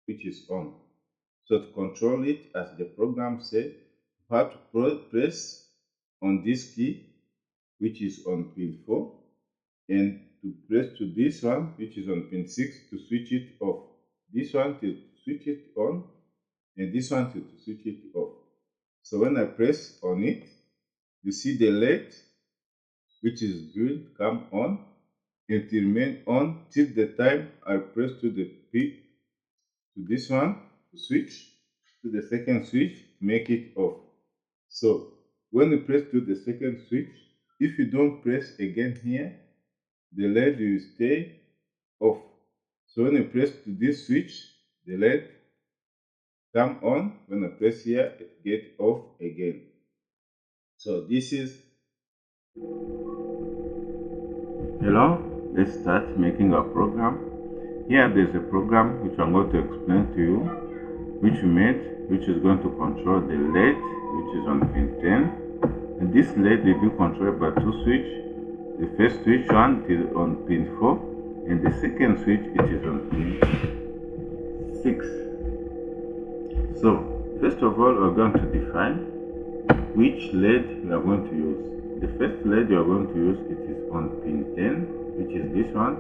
which is on. So to control it, as the program said, you have to press on this key, which is on pin 4, and to press to this one, which is on pin 6, to switch it off. This one to switch it on, and this one to switch it off. So when I press on it, you see the LED, which is green, come on. It remain on till the time I press to the P, to this one, to switch to the second switch, make it off. So when you press to the second switch, if you don't press again here, the LED will stay off. So when you press to this switch, the LED come on. When I press here, it get off again. So this is hello. Let's start making our program. Here there's a program which I'm going to explain to you, which we made, which is going to control the LED, which is on pin 10. And this LED will be controlled by two switches. The first switch one is on pin 4, and the second switch it is on pin 6. So first of all, we're going to define which LED we are going to use. The first LED we are going to use, it is on pin 10, which is this one.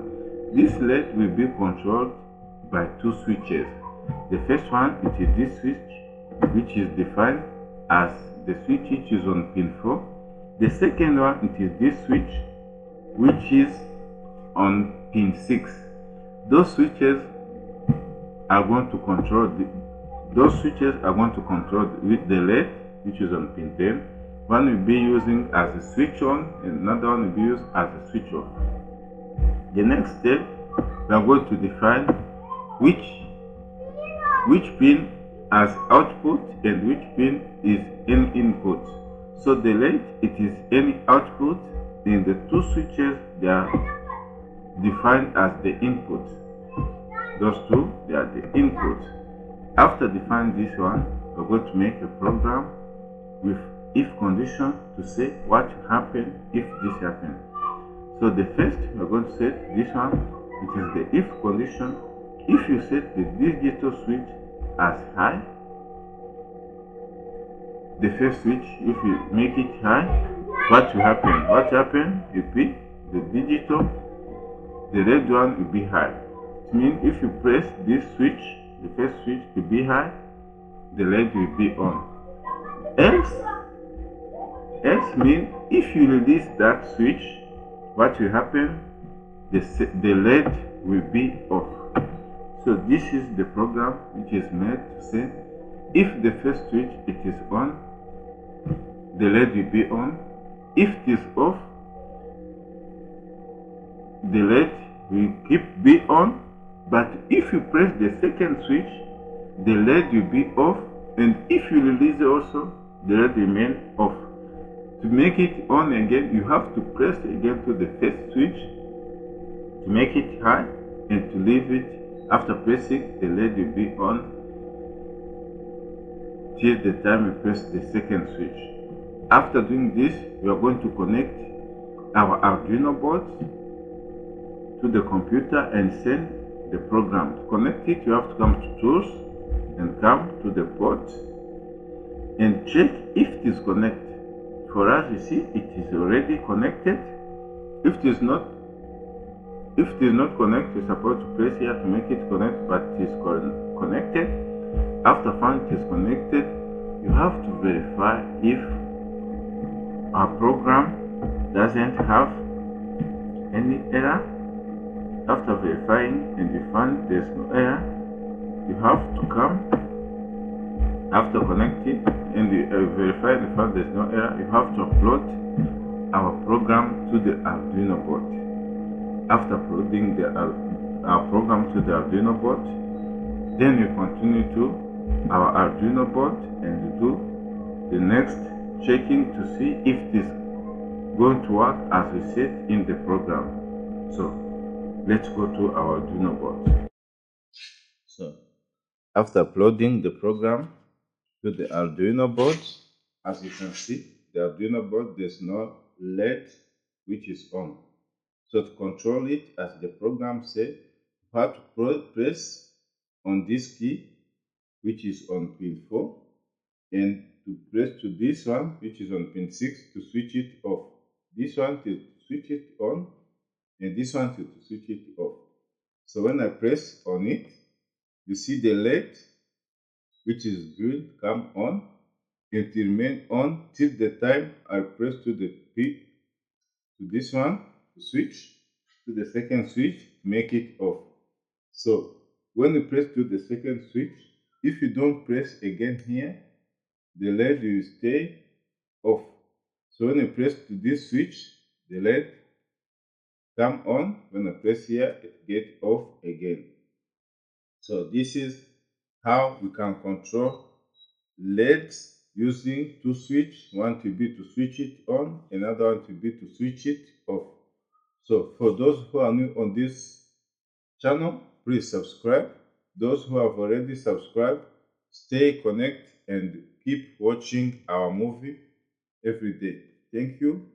This LED will be controlled by two switches. The first one, it is this switch, which is defined as the switch which is on pin 4. The second one, it is this switch, which is on pin 6. Those switches are going to control with the LED, which is on pin 10. One will be using as a switch on, and another one will be used as a switch off. The next step, we are going to define which pin as output and which pin is any input. So the LED, it is any output, and the two switches, they are defined as the input. Those two, they are the input. After defining this one, we're going to make a program with if condition to say what will happen if this happens. So the first, we're going to set this one, it is the if condition. If you set the digital switch as high, the first switch, if you make it high, what will happen? What will happen? Repeat, the digital, the red one will be high. It means if you press this switch, the first switch to be high, the LED will be on. Else means if you release that switch, what will happen? The LED will be off. So this is the program which is made to say if the first switch it is on, the LED will be on. If it is off, the LED will keep be on. But if you press the second switch, the LED will be off, and if you release it also, the LED will remain off. To make it on again, you have to press again to the first switch to make it high, and to leave it. After pressing, the LED will be on till the time you press the second switch. After doing this, we are going to connect our Arduino board to the computer and send the program. To connect it, you have to come to Tools and come to the port and check if it is connected. For us, you see, it is already connected. If it is not connected, you're supposed to press here to make it connect, but it is connected. After finding it is connected, you have to verify if our program doesn't have any error. After verifying and you find there's no error, you have to come. After connecting and you verify the fact there's no error, you have to upload our program to the Arduino board. After uploading our program to the Arduino board, then you continue to our Arduino board and you do the next checking to see if it is going to work as we said in the program. So let's go to our Arduino board. So after uploading the program to the Arduino board, as you can see, the Arduino board, there's no LED which is on. So to control it, as the program said, you have to press on this key, which is on pin 4, and to press to this one, which is on pin 6, to switch it off. This one to switch it on, and this one to switch it off. So when I press on it, you see the LED, which is green, come on. It will remain on till the time I press to the P, to this one, to switch to the second switch, make it off. So when you press to the second switch, if you don't press again here, the LED will stay off. So when you press to this switch, the LED come on. When I press here, it get off again. So this is how we can control LEDs using two switch. One to be to switch it on, another one to be to switch it off. So for those who are new on this channel, please subscribe. Those who have already subscribed, stay connected and keep watching our movie every day. Thank you.